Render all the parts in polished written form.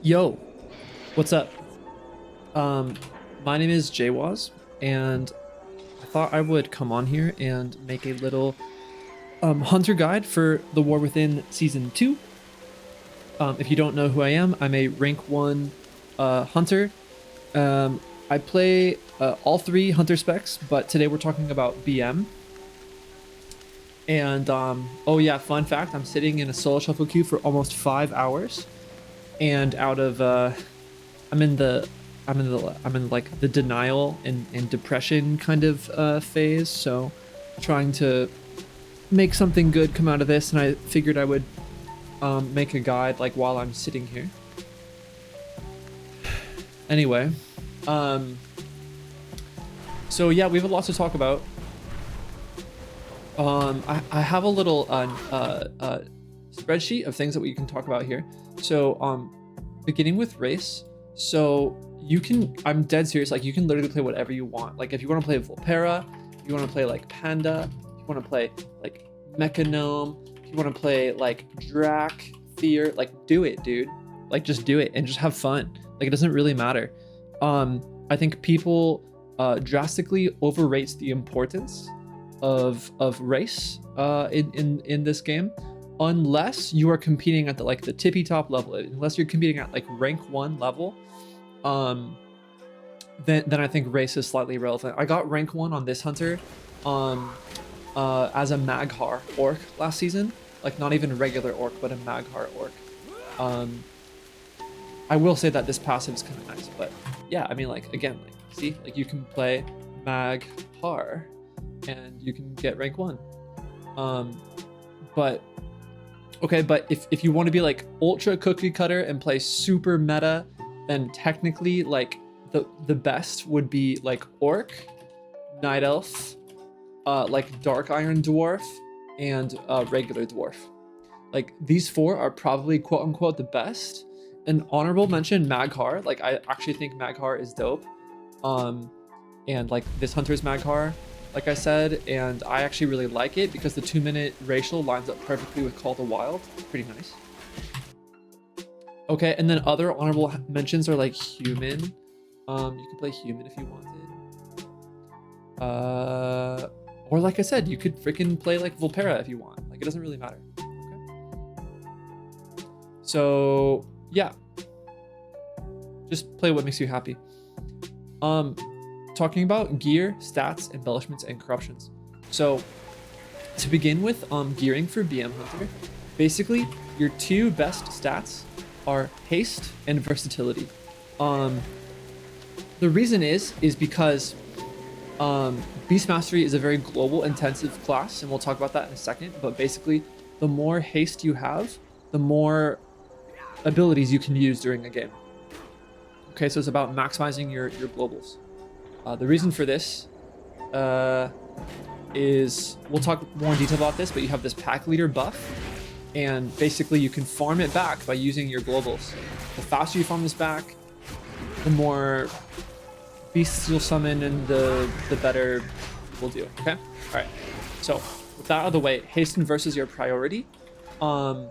Yo, what's up? Um, my name is Jawaz, and I thought I would come on here and make a little hunter guide for The War Within Season 2. If you don't know who I am, I'm a rank 1 hunter. I play all 3 hunter specs, but today we're talking about BM. And oh yeah, fun fact, I'm sitting in a solo shuffle queue for almost 5 hours. And out of I'm in like the denial and depression kind of phase, so trying to make something good come out of this, and I figured I would make a guide like while I'm sitting here. Anyway, so yeah, we have a lot to talk about. I have a little spreadsheet of things that we can talk about here. So beginning with race, so you can, I'm dead serious, like you can literally play whatever you want. Like if you want to play Volpera, if you want to play like Panda, if you want to play like Mechanome, if you want to play like Drac, Fear, like do it, dude. Like just do it and just have fun. Like it doesn't really matter. I think people drastically overrate the importance of race in this game, unless you are competing at the tippy top level. Unless you're competing at like rank 1 level, then I think race is slightly relevant. I got rank 1 on this hunter as a Maghar orc last season, like not even a regular orc but a Maghar orc. I will say that this passive is kind of nice, but yeah, I mean, like again, like see, like you can play Maghar and you can get rank 1. But okay, but if you want to be like ultra cookie cutter and play super meta, then technically like the best would be like orc, night elf, like dark iron dwarf, and regular dwarf. Like these 4 are probably quote unquote the best. An honorable mention, Maghar. Like I actually think Maghar is dope. And like this hunter's Maghar, like I said, and I actually really like it because the 2-minute racial lines up perfectly with Call of the Wild. It's pretty nice. Okay, and then other honorable mentions are like human. You can play human if you wanted. Or like I said, you could freaking play like Volpera if you want. Like it doesn't really matter. Okay. So yeah, just play what makes you happy. Talking about gear, stats, embellishments, and corruptions. So to begin with, gearing for BM Hunter, basically your 2 best stats are haste and versatility. The reason is because Beast Mastery is a very global intensive class, and we'll talk about that in a second, but basically the more haste you have, the more abilities you can use during a game. Okay, so it's about maximizing your globals. The reason for this is, we'll talk more in detail about this, but you have this pack leader buff, and basically you can farm it back by using your globals. The faster you farm this back, the more beasts you'll summon, and the better we'll do. Okay? Alright. So with that out of the way, hasten versus your priority. And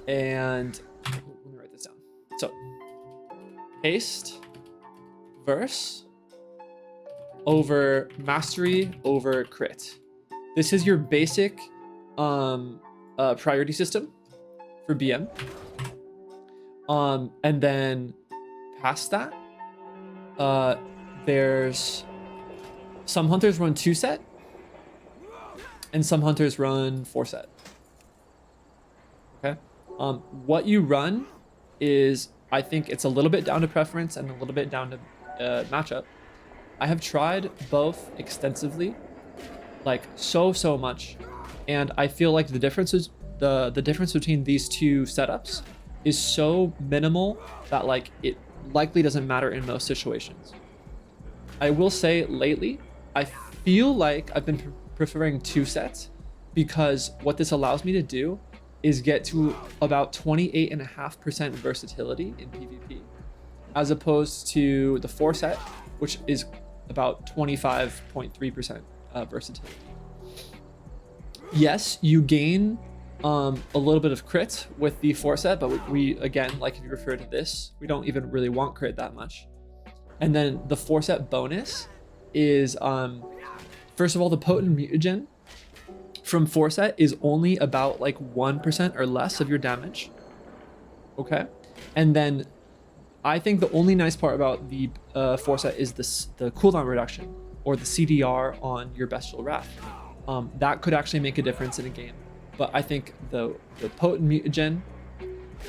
let me write this down. So haste verse over mastery over crit. This is your basic priority system for BM. And then past that, there's some hunters run 2 set and some hunters run 4 set. Okay. What you run is, I think it's a little bit down to preference and a little bit down to matchup. I have tried both extensively, like so much, and I feel like the difference between these 2 setups is so minimal that like it likely doesn't matter in most situations. I will say lately, I feel like I've been preferring 2 sets because what this allows me to do is get to about 28.5% versatility in PvP, as opposed to the 4 set, which is about 25.3% versatility. Yes, you gain a little bit of crit with the 4-set, but we again, like if you refer to this, we don't even really want crit that much. And then the 4-set bonus is, first of all, the potent mutagen from 4-set is only about like 1% or less of your damage. Okay. And then I think the only nice part about the 4-set is the cooldown reduction, or the CDR on your Bestial Wrath. That could actually make a difference in a game. But I think the potent mutagen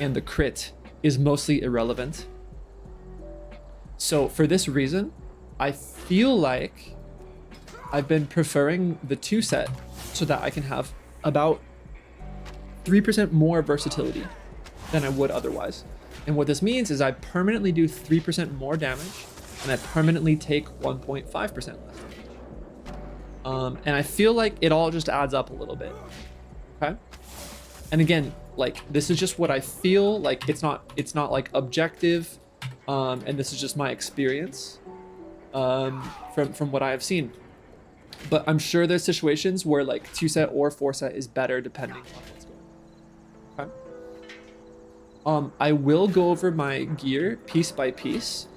and the crit is mostly irrelevant. So for this reason, I feel like I've been preferring the 2-set so that I can have about 3% more versatility than I would otherwise. And what this means is I permanently do 3% more damage, and I permanently take 1.5% less damage. And I feel like it all just adds up a little bit. Okay. And again, like this is just what I feel like. It's not like objective, and this is just my experience from what I have seen. But I'm sure there's situations where like 2-set or 4-set is better depending on what's going on. Okay. I will go over my gear piece by piece.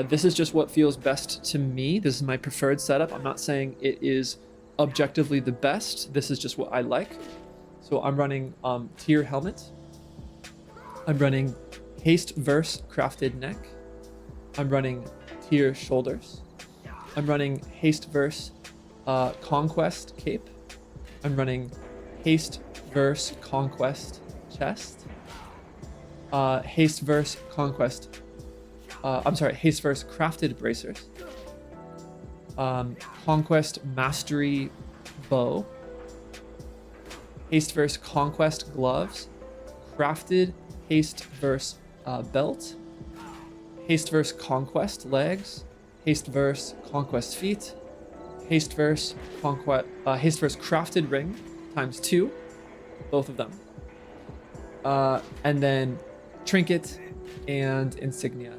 This is just what feels best to me. This is my preferred setup. I'm not saying it is objectively the best. This is just what I like. So I'm running tier helmet. I'm running haste verse crafted neck. I'm running tier shoulders. I'm running haste verse conquest cape. I'm running haste verse conquest chest. Haste verse conquest. Haste verse crafted bracers. Conquest mastery bow. Haste verse conquest gloves. Crafted haste verse belt. Haste verse conquest legs. Haste verse conquest feet. Haste verse crafted ring ×2, both of them. And then trinket and insignia.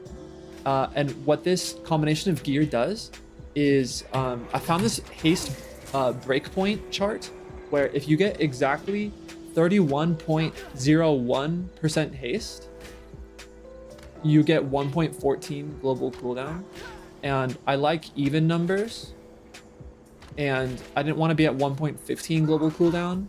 And what this combination of gear does is, I found this haste breakpoint chart where if you get exactly 31.01% haste, you get 1.14 global cooldown. And I like even numbers, and I didn't want to be at 1.15 global cooldown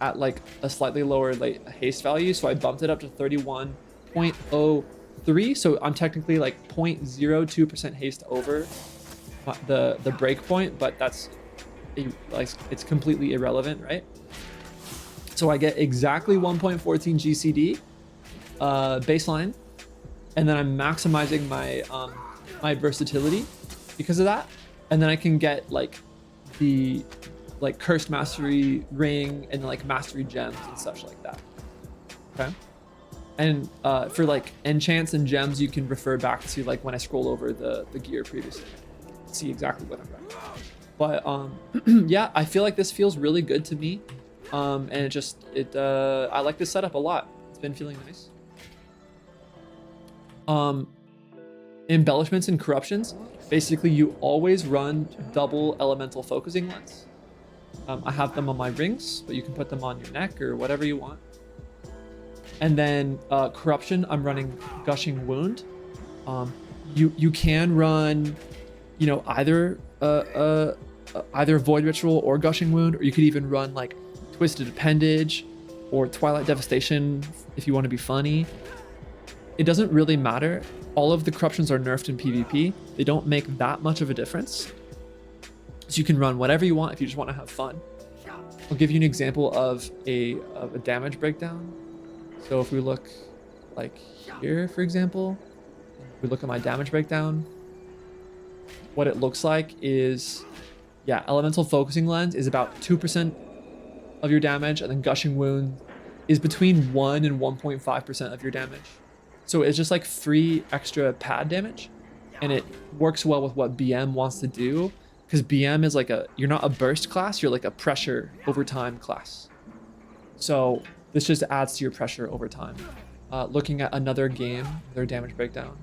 at like a slightly lower haste value, so I bumped it up to 31.03. So I'm technically like 0.02% haste over the breakpoint, but that's like it's completely irrelevant, right? So I get exactly 1.14 GCD baseline, and then I'm maximizing my my versatility because of that, and then I can get like the cursed mastery ring and like mastery gems and such like that. Okay. And for like enchants and gems, you can refer back to like when I scroll over the gear previously, see exactly what I'm running. But yeah, I feel like this feels really good to me, and I like this setup a lot. It's been feeling nice. Embellishments and corruptions, basically you always run double elemental focusing lens. I have them on my rings, but you can put them on your neck or whatever you want. And then corruption, I'm running gushing wound. You can run, you know, either void ritual or gushing wound, or you could even run like twisted appendage or twilight devastation if you want to be funny. It doesn't really matter. All of the corruptions are nerfed in PvP. They don't make that much of a difference. So you can run whatever you want if you just want to have fun. I'll give you an example of a damage breakdown. So if we look like here, for example, we look at my damage breakdown, what it looks like is, yeah, elemental focusing lens is about 2% of your damage, and then gushing wound is between 1 and 1.5% of your damage. So it's just like free extra pad damage, and it works well with what BM wants to do, because BM is like you're not a burst class, you're like a pressure over time class. So this just adds to your pressure over time. Looking at another game, their damage breakdown.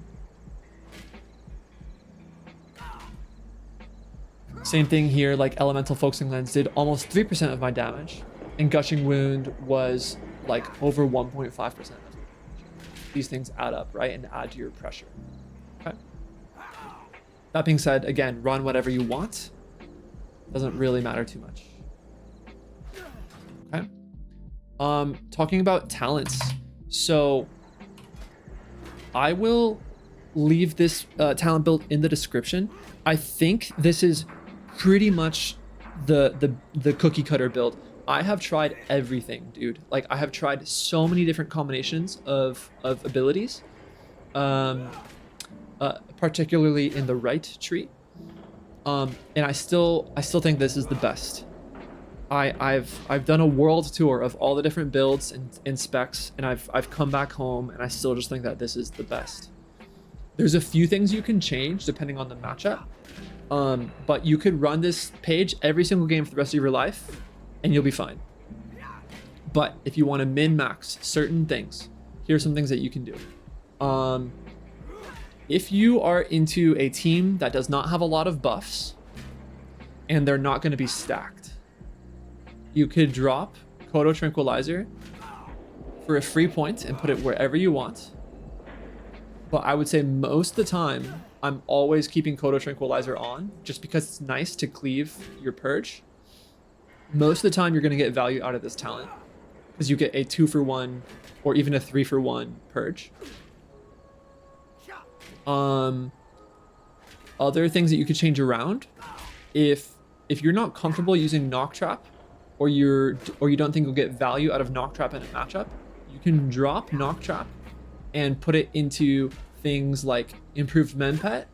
Same thing here, like elemental focusing lens did almost 3% of my damage. and Gushing Wound was like over 1.5%. These things add up, right, and add to your pressure. Okay. That being said, again, run whatever you want. Doesn't really matter too much. Okay. Talking about talents. So I will leave this talent build in the description. I think this is pretty much the cookie cutter build. I have tried everything, dude. Like, I have tried so many different combinations of abilities, particularly in the right tree. And I still think this is the best. I've done a world tour of all the different builds and specs, and I've come back home, and I still just think that this is the best. There's a few things you can change depending on the matchup, but you could run this page every single game for the rest of your life, and you'll be fine. But if you want to min-max certain things, here's some things that you can do. If you are into a team that does not have a lot of buffs, and they're not going to be stacked, you could drop Kodo Tranquilizer for a free point and put it wherever you want. But I would say most of the time, I'm always keeping Kodo Tranquilizer on, just because it's nice to cleave your purge. Most of the time, you're going to get value out of this talent, because you get a 2-for-1 or even a 3-for-1 purge. Other things that you could change around, if you're not comfortable using Knock Trap, or you don't think you'll get value out of Knock Trap in a matchup, you can drop Knock Trap and put it into things like Improved Menpet.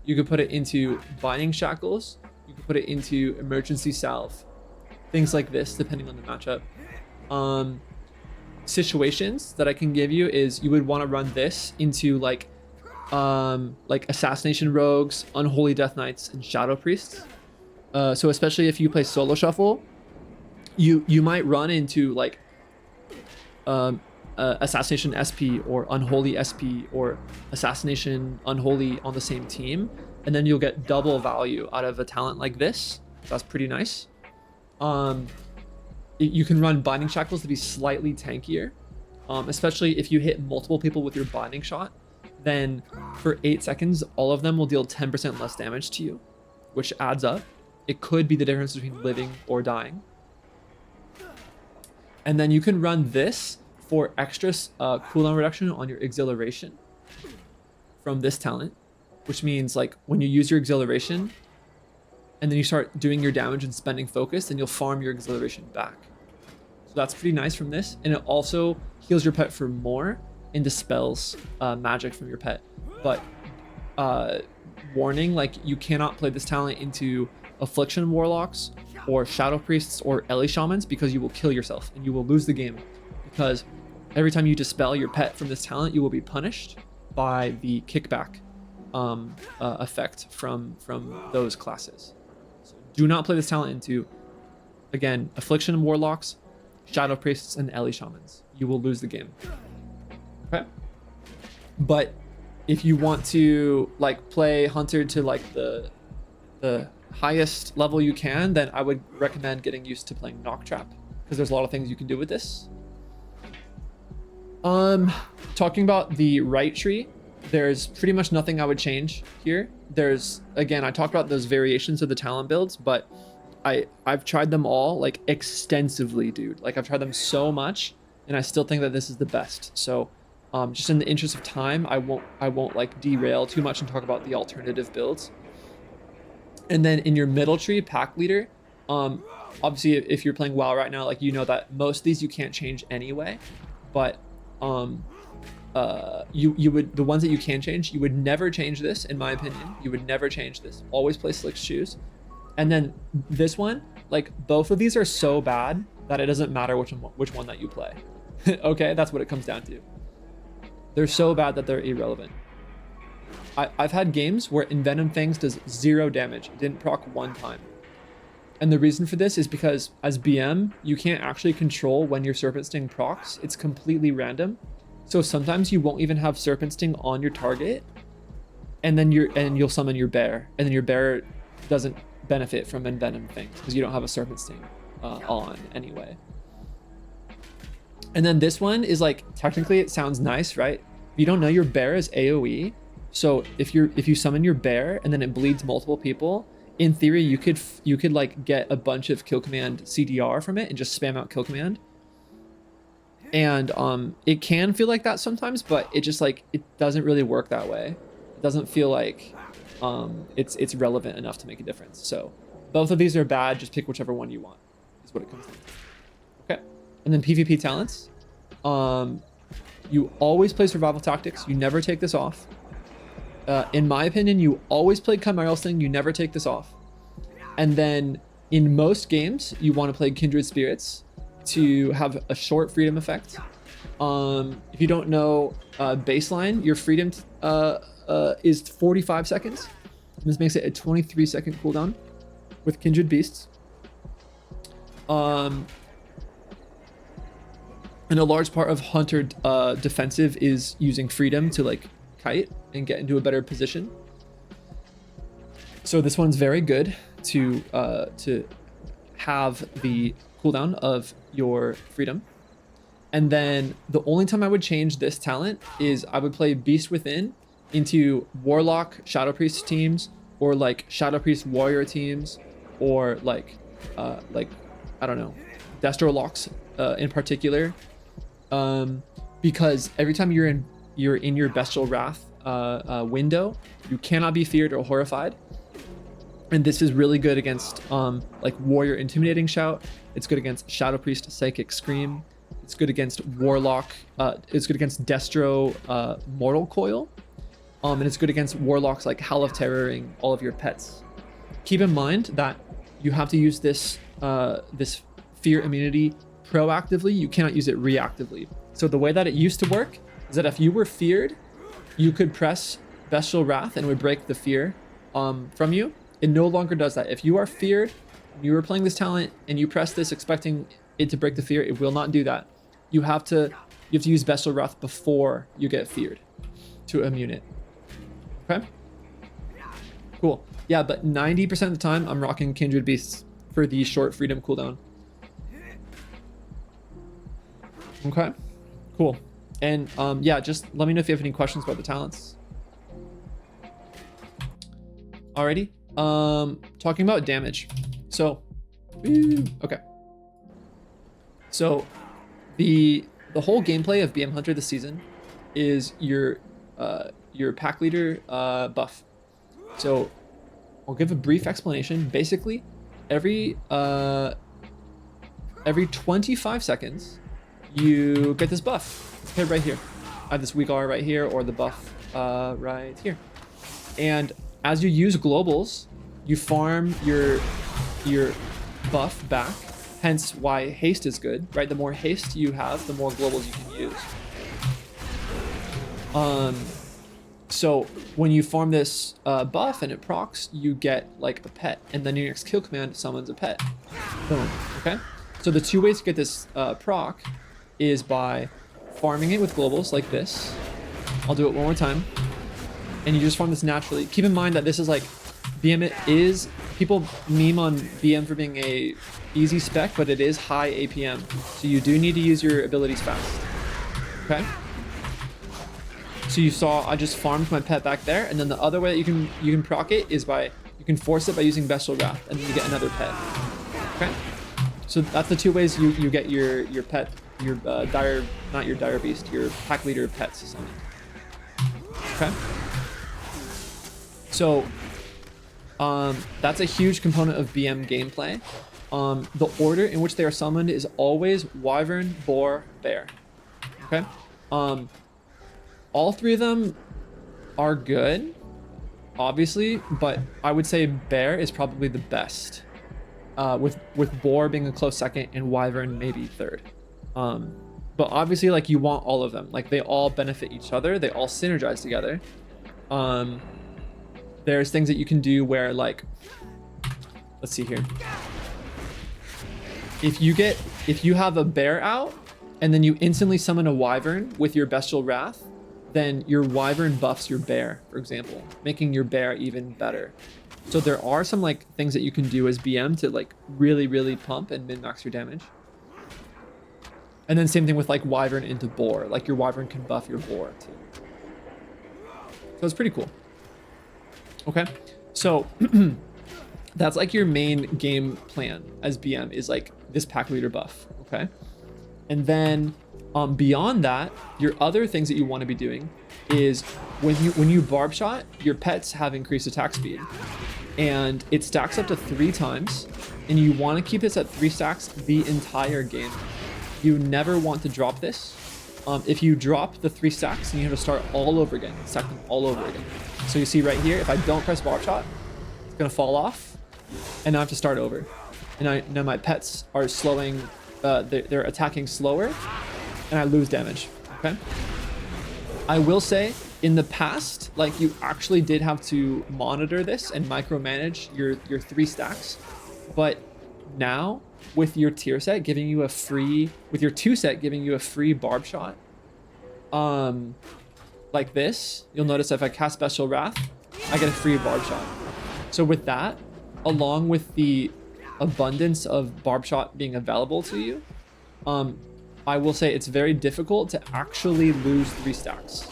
You could put it into Binding Shackles. You could put it into Emergency Salve. Things like this, depending on the matchup. Situations that I can give you is you would want to run this into like Assassination Rogues, Unholy Death Knights, and Shadow Priests. So especially if you play Solo Shuffle, you might run into like Assassination SP or Unholy SP or Assassination Unholy on the same team, and then you'll get double value out of a talent like this. That's pretty nice. You can run Binding Shackles to be slightly tankier, especially if you hit multiple people with your Binding Shot. Then for 8 seconds, all of them will deal 10% less damage to you, which adds up. It could be the difference between living or dying. And then you can run this for extra cooldown reduction on your Exhilaration from this talent, which means like when you use your Exhilaration and then you start doing your damage and spending focus, then you'll farm your Exhilaration back. So that's pretty nice from this. And it also heals your pet for more and dispels magic from your pet. But warning, like, you cannot play this talent into Affliction Warlocks or Shadow Priests or Ellie Shamans, because you will kill yourself and you will lose the game, because every time you dispel your pet from this talent, you will be punished by the kickback effect from those classes. So do not play this talent into, again, Affliction Warlocks, Shadow Priests, and Ellie Shamans. You will lose the game. Okay? But if you want to like play Hunter to like the highest level you can, then I would recommend getting used to playing Knock Trap, because there's a lot of things you can do with this. Talking about the right tree, there's pretty much nothing I would change here. There's, again, I talked about those variations of the talent builds, but I've tried them all like extensively, dude. Like, I've tried them so much, and I still think that this is the best. So just in the interest of time, I won't like derail too much and talk about the alternative builds. And then in your middle tree, Pack Leader, obviously if you're playing WoW right now, like, you know that most of these you can't change anyway, but you would, the ones that you can change, you would never change this, in my opinion. You would never change this. Always play Slick's Shoes. And then this one, like, both of these are so bad that it doesn't matter which one that you play. Okay, that's what it comes down to. They're so bad that they're irrelevant. I've had games where Envenom Fangs does 0 damage. It didn't proc 1 time. And the reason for this is because as BM, you can't actually control when your Serpent Sting procs. It's completely random. So sometimes you won't even have Serpent Sting on your target, and then you'll summon your bear, and then your bear doesn't benefit from Envenom Fangs because you don't have a Serpent Sting on anyway. And then this one is like, technically it sounds nice, right? If you don't know, your bear is AoE. So if you summon your bear and then it bleeds multiple people, in theory you could like get a bunch of kill command CDR from it and just spam out kill command. And it can feel like that sometimes, but it just like, it doesn't really work that way. It doesn't feel like it's relevant enough to make a difference. So both of these are bad. Just pick whichever one you want is what it comes down to. Okay. And then PvP talents. You always play survival tactics. You never take this off. In my opinion, you always play Chimeral Sting. You never take this off. And then in most games, you want to play Kindred Spirits to have a short freedom effect. If you don't know baseline, your freedom is 45 seconds. This makes it a 23-second cooldown with Kindred Beasts. And a large part of Hunter defensive is using freedom to like kite and get into a better position. So this one's very good to have the cooldown of your freedom. And then the only time I would change this talent is I would play Beast Within into Warlock Shadow Priest teams, or like Shadow Priest Warrior teams, or like I don't know, Destro Locks in particular. Because every time you're in your Bestial Wrath window, you cannot be feared or horrified. And this is really good against like Warrior Intimidating Shout. It's good against Shadow Priest Psychic Scream. It's good against Warlock. It's good against Destro Mortal Coil. And it's good against Warlocks like Howl of Terroring all of your pets. Keep in mind that you have to use this this fear immunity proactively. You cannot use it reactively. So the way that it used to work is that if you were feared, you could press Bestial Wrath and it would break the fear from you. It no longer does that. If you are feared, you are playing this talent and you press this expecting it to break the fear, it will not do that. You have to use Bestial Wrath before you get feared to immune it. Okay? Cool. Yeah, but 90% of the time I'm rocking Kindred Beasts for the short freedom cooldown. Okay, cool. And yeah, just let me know if you have any questions about the talents. Alrighty. Talking about damage. So, okay. So, the whole gameplay of BM Hunter this season is your pack leader buff. So, I'll give a brief explanation. Basically, every 25 seconds, you get this buff. It's here, right here. I have this weak R right here, or the buff right here. And as you use globals, you farm your buff back. Hence why haste is good, right? The more haste you have, the more globals you can use. So when you farm this buff and it procs, you get like a pet, and then your next kill command summons a pet. Boom. Okay. So the two ways to get this proc is by farming it with globals like this. I'll do it one more time. And you just farm this naturally. Keep in mind that this is like, BM is, people meme on BM for being a easy spec, but it is high APM. So you do need to use your abilities fast. Okay? So you saw I just farmed my pet back there, and then the other way that you can proc it is by, you can force it by using Bestial Wrath, and then you get another pet. Okay? So that's the two ways you get your pet, your not your dire beast, your pack leader pets summoned. Okay? So that's a huge component of BM gameplay. The order in which they are summoned is always Wyvern, Boar, Bear. Okay? All three of them are good, obviously, but I would say Bear is probably the best. With Boar being a close second and Wyvern maybe third. But obviously, like, you want all of them. Like, they all benefit each other. They all synergize together. There's things that you can do where, like, let's see here. If you have a Bear out and then you instantly summon a Wyvern with your Bestial Wrath, then your Wyvern buffs your Bear, for example, making your Bear even better. So there are some like things that you can do as BM to like really, really pump and min-max your damage. And then same thing with like Wyvern into Boar. Like your Wyvern can buff your Boar too. So it's pretty cool. Okay, so that's like your main game plan as BM is like this pack leader buff. Okay, and then beyond that, your other things that you want to be doing is when you barb shot, your pets have increased attack speed, and it stacks up to 3 times, and you want to keep this at 3 stacks the entire game. You never want to drop this. If you drop the 3 stacks, then you have to start all over again, stack them all over again. So you see right here, if I don't press barb shot, it's gonna fall off, and I have to start over. And now my pets are slowing, they're attacking slower, and I lose damage. Okay. I will say, in the past, like you actually did have to monitor this and micromanage your 3 stacks, but now with your tier set giving you a free, with your 2 set giving you a free barb shot, like this, you'll notice if I cast Special Wrath, I get a free barb shot. So with that, along with the abundance of barb shot being available to you, I will say it's very difficult to actually lose 3 stacks.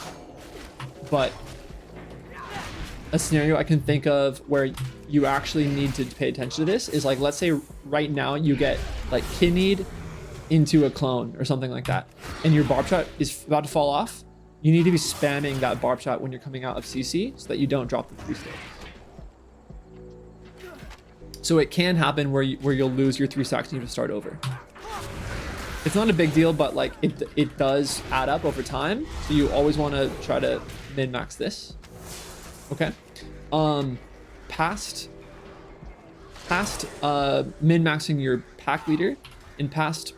But a scenario I can think of where you actually need to pay attention to this is like, let's say right now you get like kidneyed into a clone or something like that, and your barb shot is about to fall off. You need to be spamming that barb shot when you're coming out of CC so that you don't drop the 3 stacks. So it can happen where you'll lose your 3 stacks and you have to start over. It's not a big deal, but like it does add up over time. So you always want to try to min-max this. Okay. Past min-maxing your pack leader and past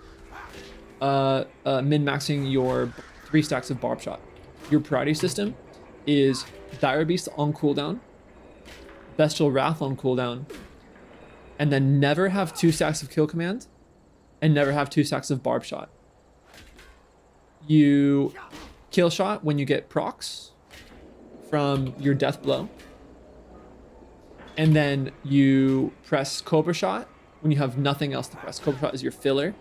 min-maxing your 3 stacks of barb shot, your priority system is Dire Beast on cooldown, Bestial Wrath on cooldown, and then never have 2 stacks of kill command, and never have 2 stacks of barb shot. You kill shot when you get procs from your death blow, and then you press Cobra Shot when you have nothing else to press. Cobra Shot is your filler,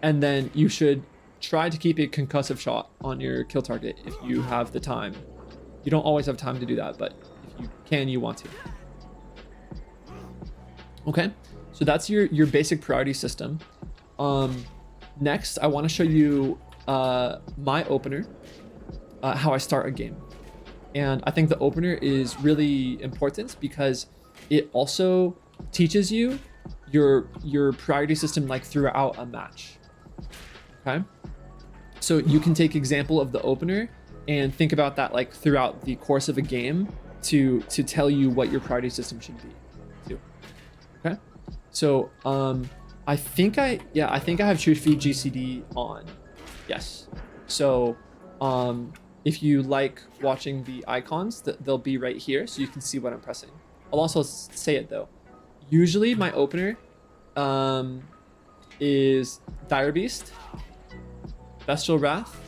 and then you should try to keep a concussive shot on your kill target if you have the time. You don't always have time to do that, but if you can, you want to. Okay, so that's your basic priority system. Next, I want to show you my opener, how I start a game. And I think the opener is really important because it also teaches you your priority system like throughout a match. Okay, so you can take example of the opener and think about that like throughout the course of a game to tell you what your priority system should be too. Okay, so I think I have Truth Feed GCD on. Yes. So if you like watching the icons, they'll be right here so you can see what I'm pressing. I'll also say it though. Usually my opener is Dire Beast, Bestial Wrath,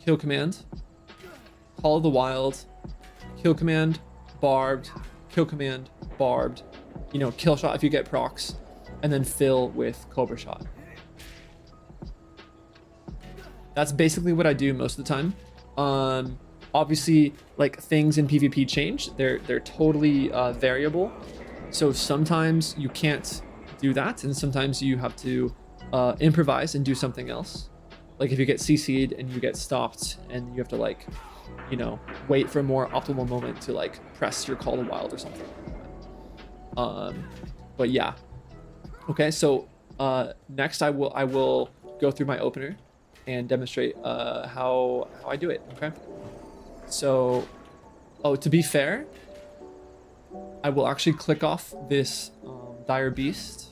Kill Command, Call of the Wild, Kill Command, Barbed, Kill Command, Barbed, you know, Kill Shot if you get procs, and then fill with Cobra Shot. That's basically what I do most of the time. Obviously, like things in PvP change. They're totally variable. So sometimes you can't do that, and sometimes you have to improvise and do something else. Like if you get CC'd and you get stopped, and you have to like, you know, wait for a more optimal moment to like press your Call of Wild or something. But yeah. Okay, so next I will go through my opener and demonstrate how I do it. Okay, so to be fair, I will actually click off this Dire Beast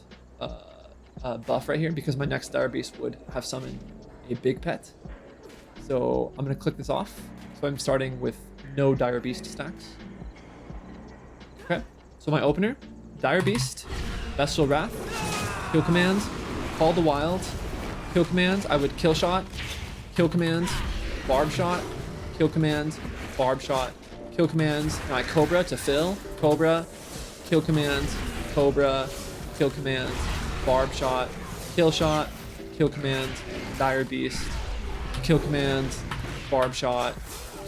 buff right here because my next Dire Beast would have summoned a big pet. So I'm gonna click this off. So I'm starting with no Dire Beast stacks. Okay, so my opener, Dire Beast, Bestial Wrath, Kill Command, Call the Wild, Kill Command, I would Kill Shot, Kill Command, Barb Shot, Kill Command, Barb Shot, Kill Command, now I Cobra to fill, Cobra, Kill Command, Cobra, Kill Command, Barb Shot, Kill Shot, Kill Command, Dire Beast, kill command, barb shot,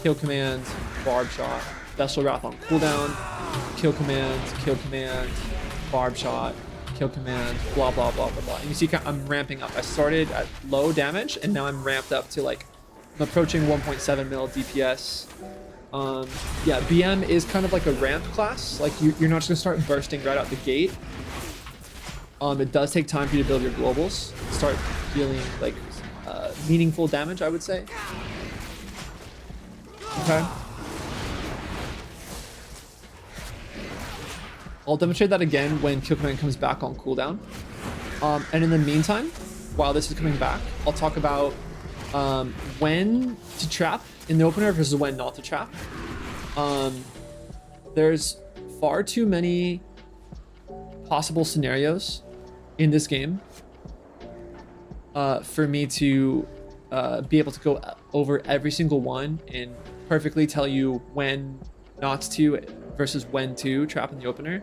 kill command, barb shot, Bestial Wrath on cooldown, kill command, barb shot, kill command, blah, blah, blah, blah, blah. And you see I'm ramping up. I started at low damage, and now I'm ramped up to like, I'm approaching 1.7 mil DPS. Yeah, BM is kind of like a ramp class. Like you're not just gonna start bursting right out the gate. It does take time for you to build your globals, start dealing like meaningful damage, I would say. Okay. I'll demonstrate that again when kill command comes back on cooldown. And in the meantime, while this is coming back, I'll talk about when to trap in the opener versus when not to trap. There's far too many possible scenarios in this game for me to be able to go over every single one and perfectly tell you when not to versus when to trap in the opener.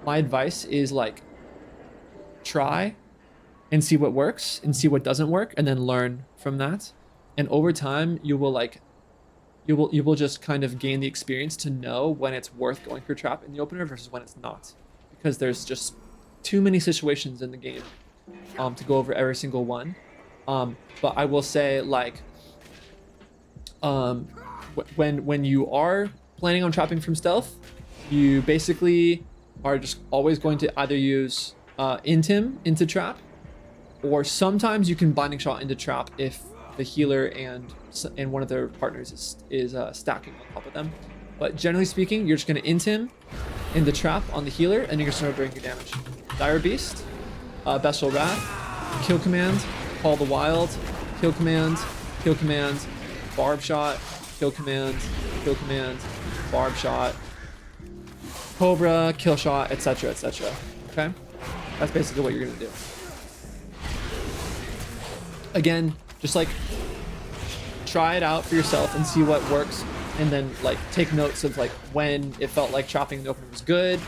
My advice is like try and see what works and see what doesn't work and then learn from that. And over time you will just kind of gain the experience to know when it's worth going for trap in the opener versus when it's not, because there's just too many situations in the game to go over every single one. But I will say, like, when you are planning on trapping from stealth, you basically are just always going to either use Intim into trap, or sometimes you can Binding Shot into trap if the healer and one of their partners is stacking on top of them. But generally speaking, you're just going to Intim in the trap on the healer, and you're going to start doing your damage. Dire Beast, Bestial Wrath, kill command, Call the Wild, kill command, barb shot, kill command, barb shot, Cobra, kill shot, etc., etc. Okay? That's basically what you're going to do. Again, just like try it out for yourself and see what works, and then like take notes of like when it felt like chopping in the opener was good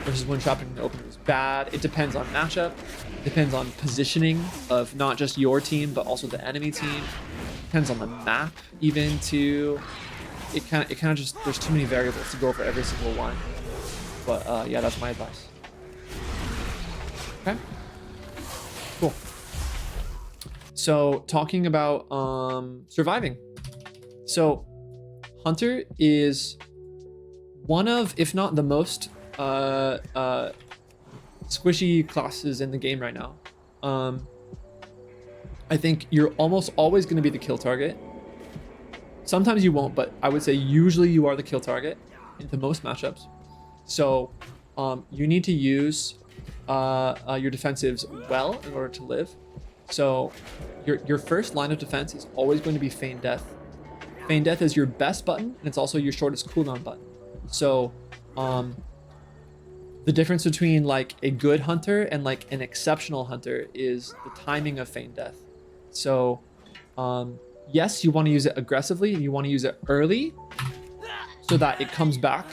versus when chopping in the opener was bad. It depends on matchup, depends on positioning of not just your team but also the enemy team. Depends on the map even too. It kind of just, there's too many variables to go over every single one. But yeah, that's my advice. Okay, cool. So talking about surviving. So Hunter is one of, if not the most squishy classes in the game right now. I think you're almost always going to be the kill target. Sometimes you won't, but I would say usually you are the kill target into most matchups. So you need to use your defensives well in order to live. So your first line of defense is always going to be Feign Death. Feign Death is your best button, and it's also your shortest cooldown button. So the difference between like a good hunter and like an exceptional hunter is the timing of Feign Death. So yes, you want to use it aggressively, and you want to use it early so that it comes back,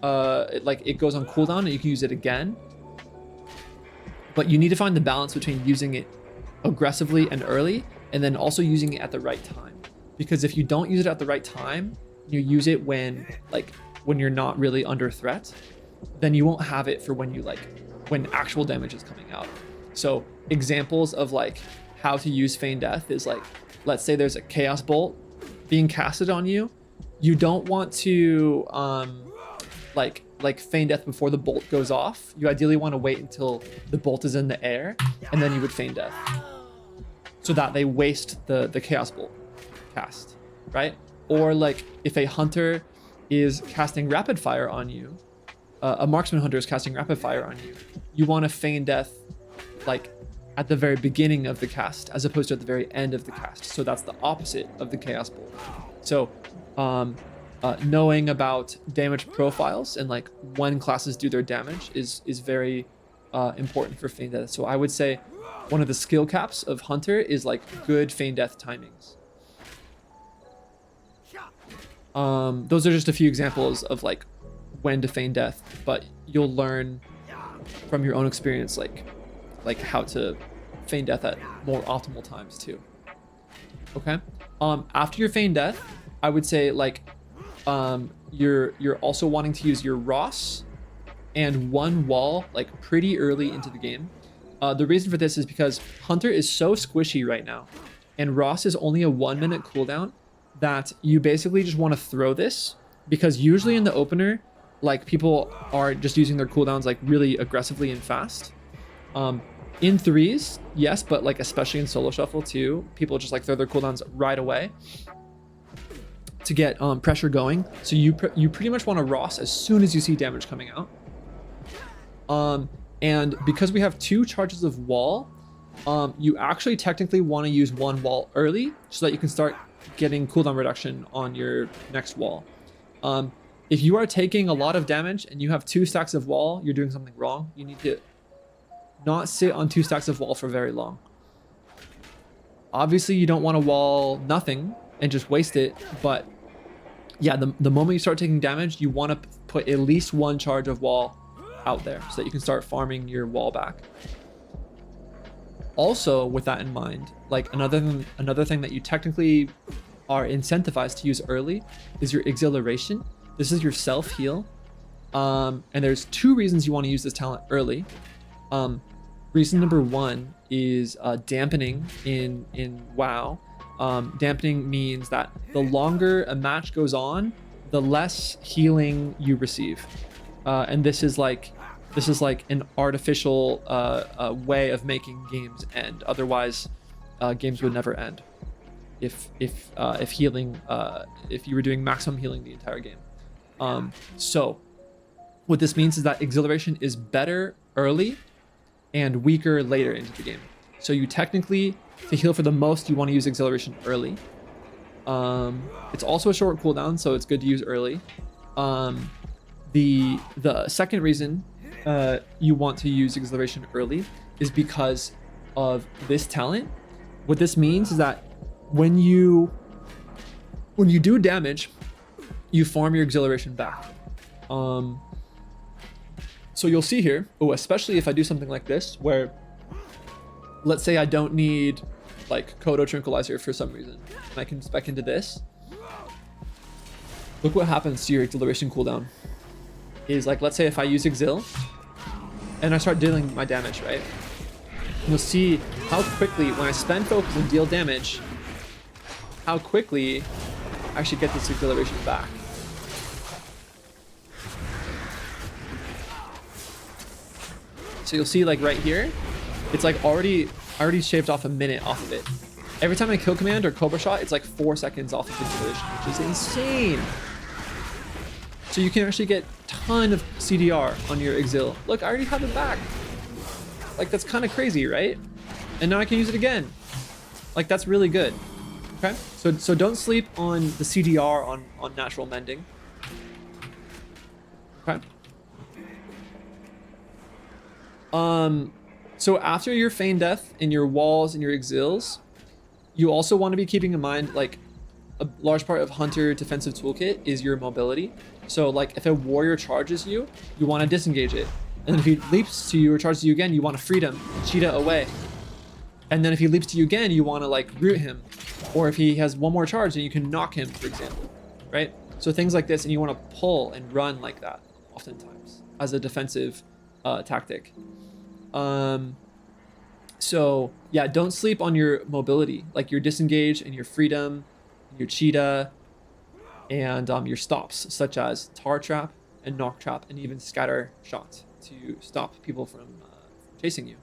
it goes on cooldown and you can use it again. But you need to find the balance between using it aggressively and early, and then also using it at the right time. Because if you don't use it at the right time, you use it when you're not really under threat, then you won't have it for when actual damage is coming out. So examples of like how to use Feign Death is like, let's say there's a Chaos Bolt being casted on you. You don't want to like Feign Death before the bolt goes off. You ideally want to wait until the bolt is in the air, and then you would Feign Death, so that they waste the Chaos Bolt cast, right? Or like if a hunter is casting rapid fire on you, a marksman hunter is casting rapid fire on you, you want to Feign Death like at the very beginning of the cast as opposed to at the very end of the cast. So that's the opposite of the Chaos Bolt. So knowing about damage profiles and like when classes do their damage is very important for Feign Death. So I would say one of the skill caps of Hunter is like good Feign Death timings. Those are just a few examples of like when to Feign Death, but you'll learn from your own experience like how to Feign Death at more optimal times too. Okay. After your feign death, I would say like you're also wanting to use your Ross and one wall like pretty early into the game. The reason for this is because Hunter is so squishy right now, and Ross is only a 1 minute cooldown that you basically just want to throw this, because usually in the opener, like people are just using their cooldowns like really aggressively and fast. In threes, yes, but like especially in solo shuffle too, people just like throw their cooldowns right away to get pressure going. So you pretty much want to Ross as soon as you see damage coming out. And because we have 2 charges of wall, you actually technically want to use 1 wall early so that you can start getting cooldown reduction on your next wall. If you are taking a lot of damage and you have 2 stacks of wall, you're doing something wrong. You need to not sit on 2 stacks of wall for very long. Obviously, you don't want to wall nothing and just waste it, but yeah, the moment you start taking damage, you want to put at least 1 charge of wall out there so that you can start farming your wall back. Also, with that in mind, like another thing that you technically are incentivized to use early is your exhilaration. This is your self heal, and there's 2 reasons you want to use this talent early. Reason number 1 is dampening in WoW. Dampening means that the longer a match goes on, the less healing you receive, and this is like an artificial way of making games end. Otherwise, games would never end if healing, if you were doing maximum healing the entire game. So what this means is that exhilaration is better early and weaker later into the game. So you technically, to heal for the most, you want to use exhilaration early. It's also a short cooldown, so it's good to use early. The second reason you want to use exhilaration early is because of this talent. What this means is that when you do damage, you farm your exhilaration back. So you'll see here, especially if I do something like this, where let's say I don't need like Kodo Tranquilizer for some reason, and I can spec into this. Look what happens to your exhilaration cooldown. Is like, let's say if I use exil and I start dealing my damage, right? You'll see how quickly, when I spend focus and deal damage, how quickly I actually get this exhilaration back. So you'll see like right here, it's like I already shaved off a minute off of it. Every time I kill command or Cobra shot, it's like 4 seconds off of exhilaration, which is insane. So you can actually get a ton of CDR on your exil. Look, I already have it back. Like that's kind of crazy, right? And now I can use it again. Like that's really good. Okay, so don't sleep on the CDR on natural mending. Okay. So after your feign death in your walls and your exils, you also want to be keeping in mind like a large part of Hunter defensive toolkit is your mobility. So like if a warrior charges you, you want to disengage it. And then if he leaps to you or charges you again, you want to freedom, cheetah away. And then if he leaps to you again, you want to like root him. Or if he has 1 more charge, then you can knock him, for example, right? So things like this, and you want to pull and run like that oftentimes as a defensive tactic. So yeah, don't sleep on your mobility, like your disengage and your freedom, your cheetah, and your stops, such as tar trap and knock trap, and even scatter shot to stop people from chasing you.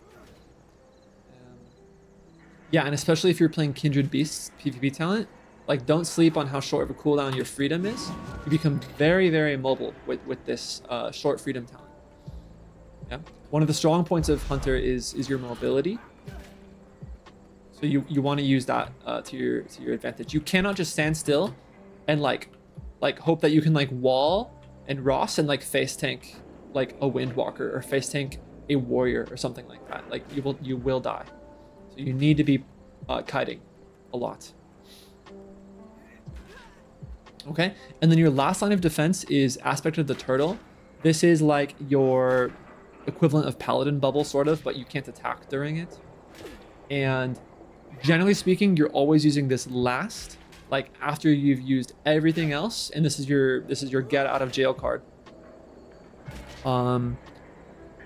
Yeah, and especially if you're playing Kindred Beasts PvP talent, like don't sleep on how short of a cooldown your freedom is. You become very, very mobile with this short freedom talent. Yeah, one of the strong points of Hunter is your mobility. So you want to use that to your advantage. You cannot just stand still and like hope that you can like wall and Ross and like face tank like a Windwalker or face tank a warrior or something like that. Like you will die. So you need to be kiting a lot. Okay, and then your last line of defense is Aspect of the Turtle. This is like your equivalent of Paladin Bubble, sort of, but you can't attack during it. And generally speaking, you're always using this last, like after you've used everything else, and this is your get out of jail card.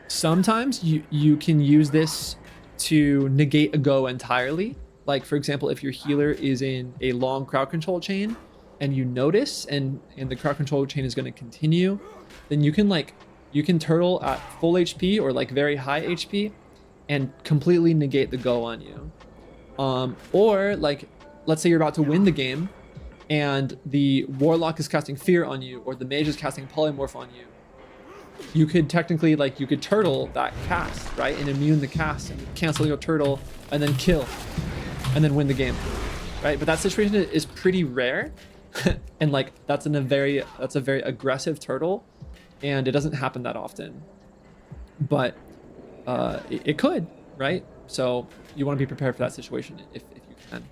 Sometimes you can use this to negate a go entirely. Like for example, if your healer is in a long crowd control chain and you notice and the crowd control chain is going to continue, then you can turtle at full HP or like very high HP and completely negate the go on you. Or like, let's say you're about to win the game and the warlock is casting fear on you or the mage is casting polymorph on you. You could technically, like, you could turtle that cast, right? And immune the cast and cancel your turtle and then kill and then win the game, right? But that situation is pretty rare. And like, that's a very aggressive turtle and it doesn't happen that often, but it could, right? So you want to be prepared for that situation if you can.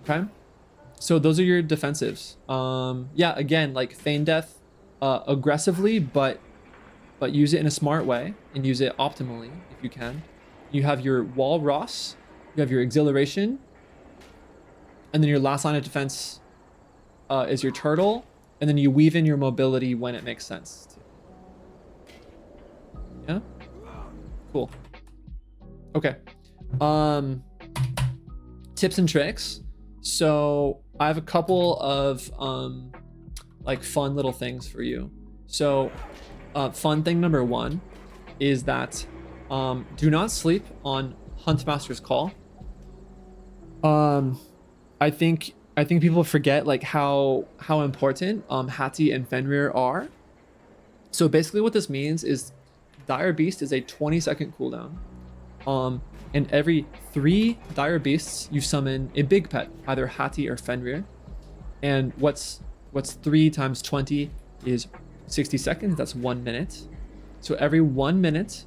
Okay. So those are your defensives. Yeah, again, like feign death, aggressively, but use it in a smart way and use it optimally if you can. You have your wall Ross, you have your exhilaration, and then your last line of defense is your turtle, and then you weave in your mobility when it makes sense. Yeah? Cool. Okay. Tips and tricks. So I have a couple of like fun little things for you. So fun thing number one is that do not sleep on Huntmaster's Call. I think people forget like how important Hattie and Fenrir are. So basically what this means is Dire Beast is a 20-second cooldown. And every 3 Dire Beasts you summon a big pet, either Hattie or Fenrir. And what's 3 times 20 is 60 seconds. That's 1 minute. So every 1 minute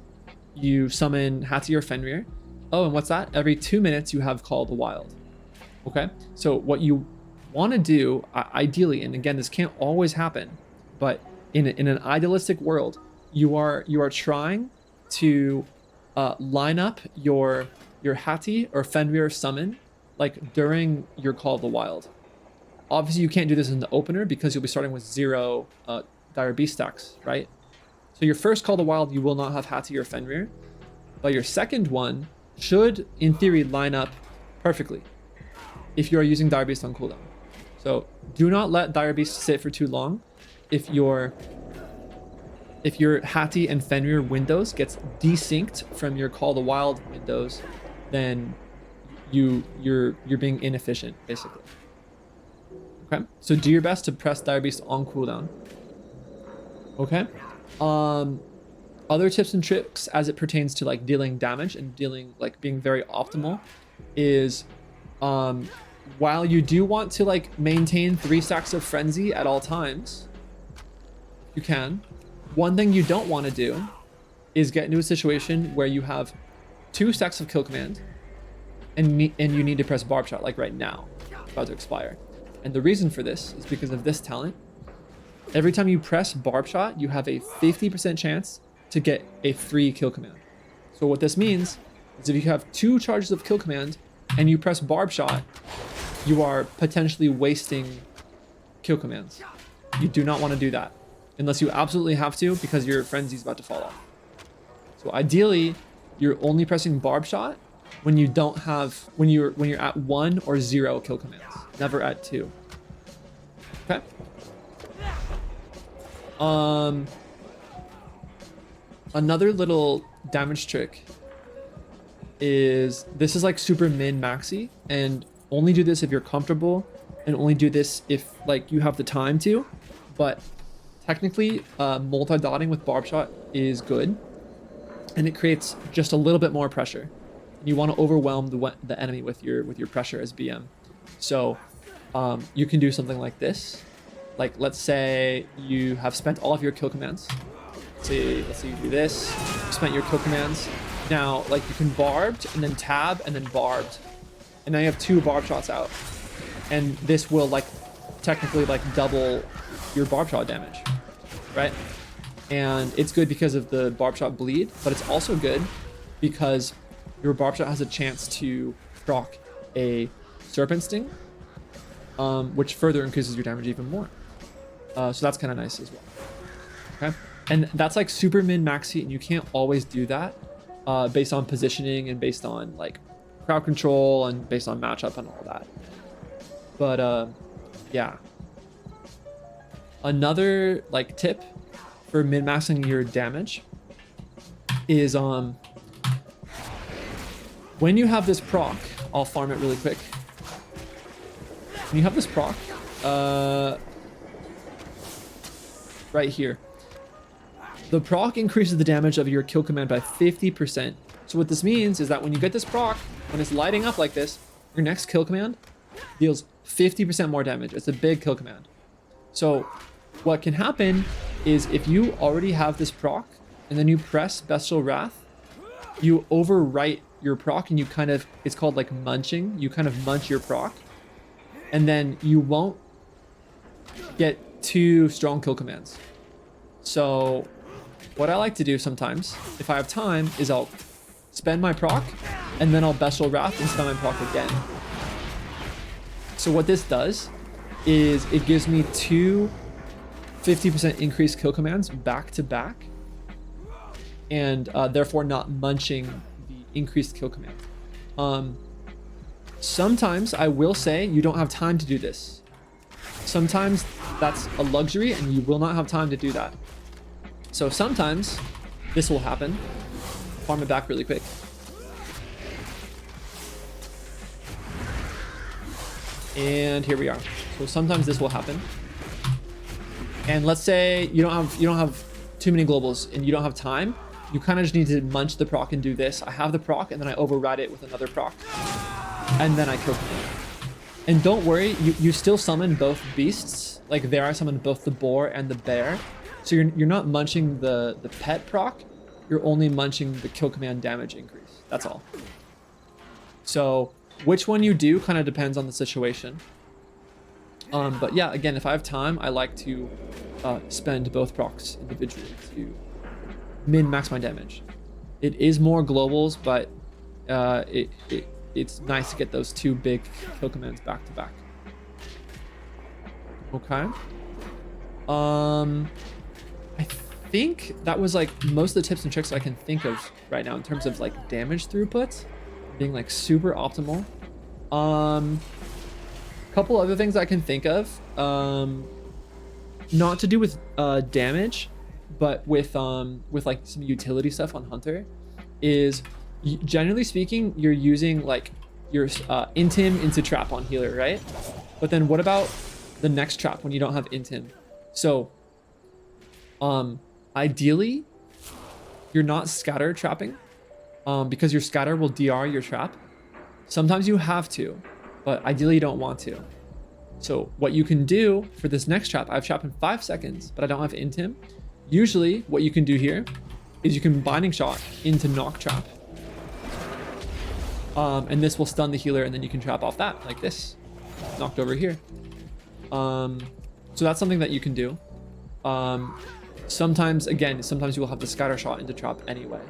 you summon Hattie or Fenrir. Oh, and what's that? Every 2 minutes you have Call of the Wild. Okay. So what you want to do, ideally, and again, this can't always happen, but in an idealistic world, you are trying to line up your Hattie or Fenrir summon like during your Call of the Wild. Obviously, you can't do this in the opener because you'll be starting with 0 Dire Beast stacks, right? So your first Call of the Wild, you will not have Hattie or Fenrir, but your second one should, in theory, line up perfectly if you are using Dire Beast on cooldown. So do not let Dire Beast sit for too long. If your Hattie and Fenrir windows gets desynced from your Call of the Wild windows, then you're being inefficient, basically. Okay, so do your best to press Dire Beast on cooldown. Okay. Other tips and tricks as it pertains to like dealing damage and dealing like being very optimal is while you do want to like maintain 3 stacks of frenzy at all times, you can. One thing you don't want to do is get into a situation where you have 2 stacks of kill command and you need to press barb shot like right now, about to expire. And the reason for this is because of this talent. Every time you press barb shot, you have a 50% chance to get a free kill command. So what this means is if you have 2 charges of kill command and you press barb shot, you are potentially wasting kill commands. You do not want to do that unless you absolutely have to because your frenzy is about to fall off. So ideally, you're only pressing barb shot when you don't have when you're at 1 or 0 kill commands, never at 2. Okay. Another little damage trick is this is like super min maxi, and only do this if you're comfortable and only do this if like you have the time to, but technically multi-dotting with barb shot is good and it creates just a little bit more pressure. You want to overwhelm the enemy with your pressure as BM. So you can do something like this. Like let's say you have spent all of your kill commands. Let's say you do this, you spent your kill commands. Now like you can barbed and then tab and then barbed. And now you have 2 barb shots out. And this will like technically like double your barb shot damage, right? And it's good because of the barb shot bleed, but it's also good because your barb shot has a chance to proc a serpent sting, which further increases your damage even more. So that's kind of nice as well. Okay, and that's like super min-maxy, and you can't always do that based on positioning and based on like crowd control and based on matchup and all that. But yeah, another like tip for min-maxing your damage is when you have this proc, I'll farm it really quick. When you have this proc, right here, the proc increases the damage of your kill command by 50%. So what this means is that when you get this proc, when it's lighting up like this, your next kill command deals 50% more damage. It's a big kill command. So what can happen is if you already have this proc and then you press Bestial Wrath, you overwrite your proc and you kind of, it's called like munching. You kind of munch your proc and then you won't get 2 strong kill commands. So what I like to do sometimes, if I have time, is I'll spend my proc and then I'll Bestial Wrath and spend my proc again. So what this does is it gives me 2 50% increased kill commands back to back, and therefore not munching the increased kill command. Sometimes I will say you don't have time to do this. Sometimes that's a luxury and you will not have time to do that. So sometimes this will happen. Farm it back really quick. And here we are. So sometimes this will happen. And let's say you don't have too many globals and you don't have time. You kind of just need to munch the proc and do this. I have the proc and then I override it with another proc. And then I kill him. And don't worry, you still summon both beasts. Like there I summoned both the boar and the bear. So you're not munching the pet proc. You're only munching the kill command damage increase. That's all. So which one you do kind of depends on the situation. But yeah, again, if I have time, I like to spend both procs individually to min-max my damage. It is more globals, but it's nice to get those 2 big kill commands back to back. Okay. I think that was like most of the tips and tricks I can think of right now in terms of like damage throughput being like super optimal. Couple other things I can think of, not to do with damage, but with like some utility stuff on Hunter, is generally speaking you're using like your intim into trap on healer, right? But then what about the next trap when you don't have intim? So ideally you're not scatter trapping, because your scatter will DR your trap. Sometimes you have to, but ideally you don't want to. So what you can do for this next trap, I've trapped in 5 seconds, but I don't have intim. Usually what you can do here is you can binding shot into knock trap. And this will stun the healer and then you can trap off that like this, knocked over here. So that's something that you can do. Sometimes you will have the scatter shot into trap anyway,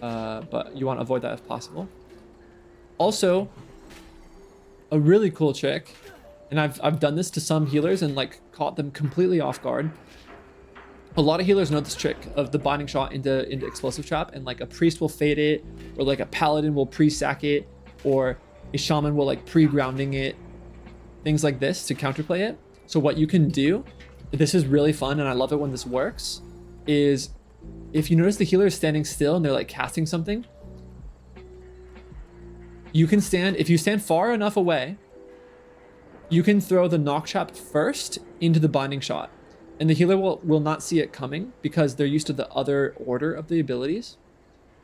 but you want to avoid that if possible. Also, a really cool trick, and I've done this to some healers and like caught them completely off guard. A lot of healers know this trick of the binding shot into explosive trap, and like a priest will fade it, or like a paladin will pre-sack it, or a shaman will like pre-grounding it, things like this to counterplay it. So what you can do, this is really fun and I love it when this works, is if you notice the healer is standing still and they're like casting something, you can stand, if you stand far enough away, you can throw the knock trap first into the binding shot. And the healer will not see it coming because they're used to the other order of the abilities.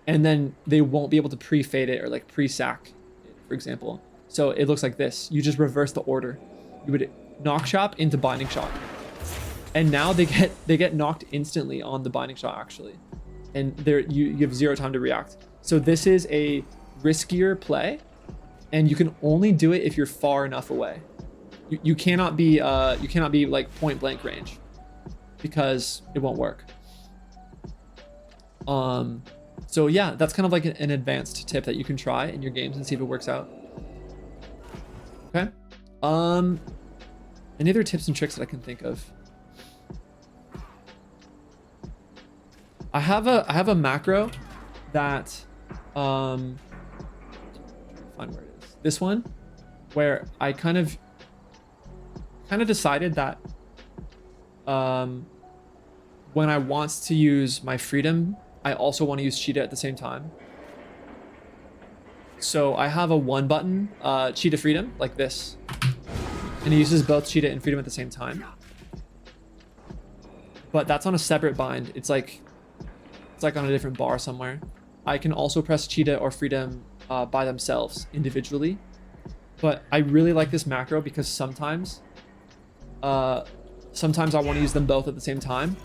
And then they won't be able to pre-fade it or like pre-sack it, for example. So it looks like this. You just reverse the order. You would knock trap into binding shot. And now they get knocked instantly on the binding shot actually. And you have 0 time to react. So this is a riskier play, and you can only do it if you're far enough away. You cannot be like point blank range, because it won't work. So yeah, that's kind of like an advanced tip that you can try in your games and see if it works out. Okay. Any other tips and tricks that I can think of? I have a macro that find where it is. This one, where I kind of decided that when I want to use my freedom, I also want to use cheetah at the same time. So I have a 1 button cheetah freedom like this, and it uses both cheetah and freedom at the same time. But that's on a separate bind. It's like on a different bar somewhere. I can also press cheetah or freedom by themselves individually. But I really like this macro because sometimes I want to use them both at the same time,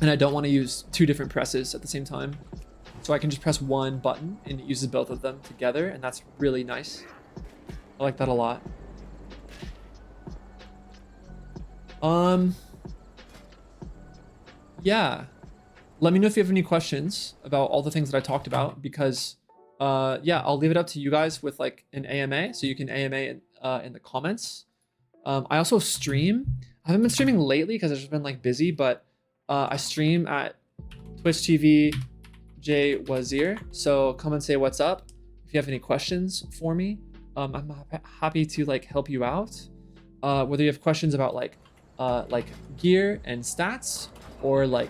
and I don't want to use 2 different presses at the same time. So I can just press 1 button and it uses both of them together, and that's really nice. I like that a lot. Yeah. Let me know if you have any questions about all the things that I talked about, because yeah, I'll leave it up to you guys with like an AMA, so you can AMA in the comments. I also stream. I haven't been streaming lately because I've just been like busy, but I stream at Twitch TV J Wazir. So come and say what's up. If you have any questions for me, I'm happy to like help you out. Whether you have questions about like gear and stats, or like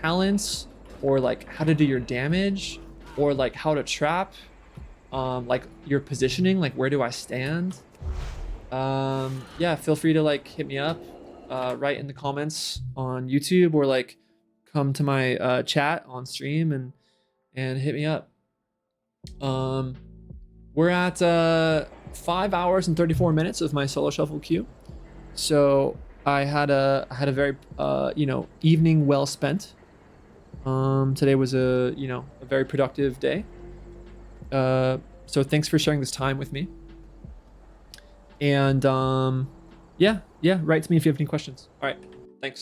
talents, or like how to do your damage, or like how to trap, like your positioning, like where do I stand? Yeah, feel free to like hit me up, write in the comments on YouTube, or like come to my chat on stream and hit me up. We're at 5 hours and 34 minutes of my solo shuffle queue, so I had a very evening well spent. Today was a very productive day. So thanks for sharing this time with me. And yeah, write to me if you have any questions. All right, thanks.